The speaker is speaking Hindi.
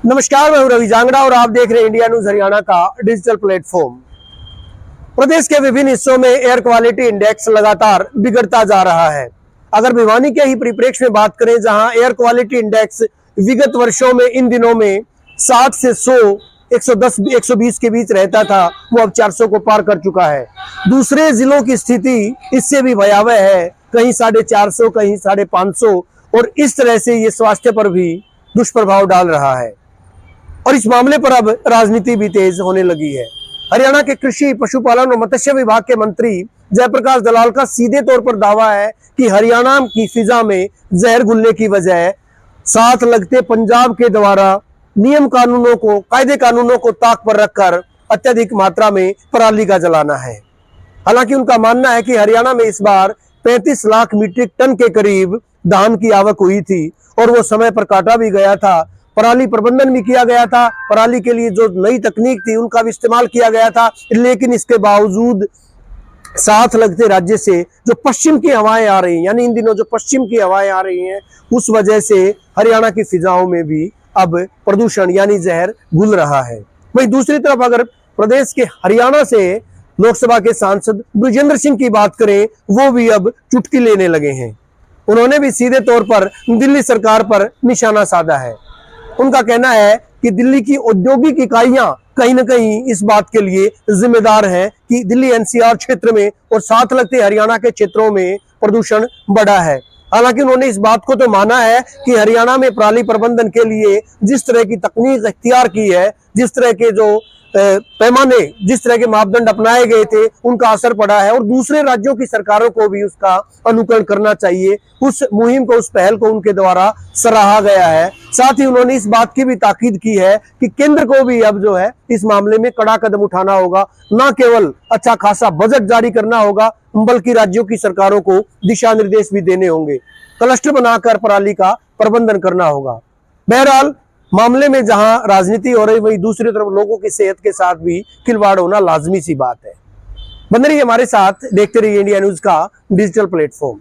नमस्कार, मैं हूं रवि जांगड़ा और आप देख रहे हैं इंडिया न्यूज हरियाणा का डिजिटल प्लेटफॉर्म। प्रदेश के विभिन्न हिस्सों में एयर क्वालिटी इंडेक्स लगातार बिगड़ता जा रहा है। अगर भिवानी के ही परिप्रेक्ष्य में बात करें, जहां एयर क्वालिटी इंडेक्स विगत वर्षों में इन दिनों में 60 से 100, 110, 120 के बीच रहता था, वो अब 400 को पार कर चुका है। दूसरे जिलों की स्थिति इससे भी भयावह है, कहीं 450, कहीं 550, और इस तरह से ये स्वास्थ्य पर भी दुष्प्रभाव डाल रहा है। और इस मामले पर अब राजनीति भी तेज होने लगी है। हरियाणा के कृषि, पशुपालन और मत्स्य विभाग के मंत्री जयप्रकाश दलाल का सीधे तौर पर दावा है कि हरियाणा की फिजा में जहर घुलने की वजह साथ लगते पंजाब के द्वारा नियम कानूनों को, कायदे कानूनों को ताक पर रखकर अत्यधिक मात्रा में पराली का जलाना है। हालांकि उनका मानना है कि हरियाणा में इस बार 35 लाख मीट्रिक टन के करीब धान की आवक हुई थी और वो समय पर काटा भी गया था। पराली प्रबंधन भी किया गया था, पराली के लिए जो नई तकनीक थी उनका भी इस्तेमाल किया गया था। लेकिन इसके बावजूद साथ लगते राज्य से जो पश्चिम की हवाएं आ रही हैं, यानी इन दिनों जो पश्चिम की हवाएं आ रही हैं, उस वजह से हरियाणा की फिजाओं में भी अब प्रदूषण यानी जहर घुल रहा है। वहीं दूसरी तरफ अगर प्रदेश के हरियाणा से लोकसभा के सांसद बृजेंद्र सिंह की बात करें, वो भी अब चुटकी लेने लगे हैं। उन्होंने भी सीधे तौर पर दिल्ली सरकार पर निशाना साधा है। उनका कहना है कि दिल्ली की औद्योगिक इकाइयां कहीं न कहीं इस बात के लिए जिम्मेदार हैं कि दिल्ली एनसीआर क्षेत्र में और साथ लगते हरियाणा के क्षेत्रों में प्रदूषण बढ़ा है। हालांकि उन्होंने इस बात को तो माना है कि हरियाणा में पराली प्रबंधन के लिए जिस तरह की तकनीक इख्तियार की है, जिस तरह के जो पैमाने, जिस तरह के मापदंड अपनाए गए थे, उनका असर पड़ा है और दूसरे राज्यों की सरकारों को भी उसका अनुकरण करना चाहिए। उस मुहिम को, उस पहल को उनके द्वारा सराहा गया है। साथ ही उन्होंने इस बात की भी ताकीद की है कि केंद्र को भी अब जो है इस मामले में कड़ा कदम उठाना होगा। न केवल अच्छा खासा बजट जारी करना होगा, बल्कि राज्यों की सरकारों को दिशा निर्देश भी देने होंगे। क्लस्टर बनाकर पराली का प्रबंधन करना होगा। बहरहाल मामले में जहां राजनीति हो रही, वहीं दूसरी तरफ लोगों की सेहत के साथ भी खिलवाड़ होना लाजमी सी बात है। बने रहिए हमारे साथ, देखते रहिए इंडिया न्यूज का डिजिटल प्लेटफॉर्म।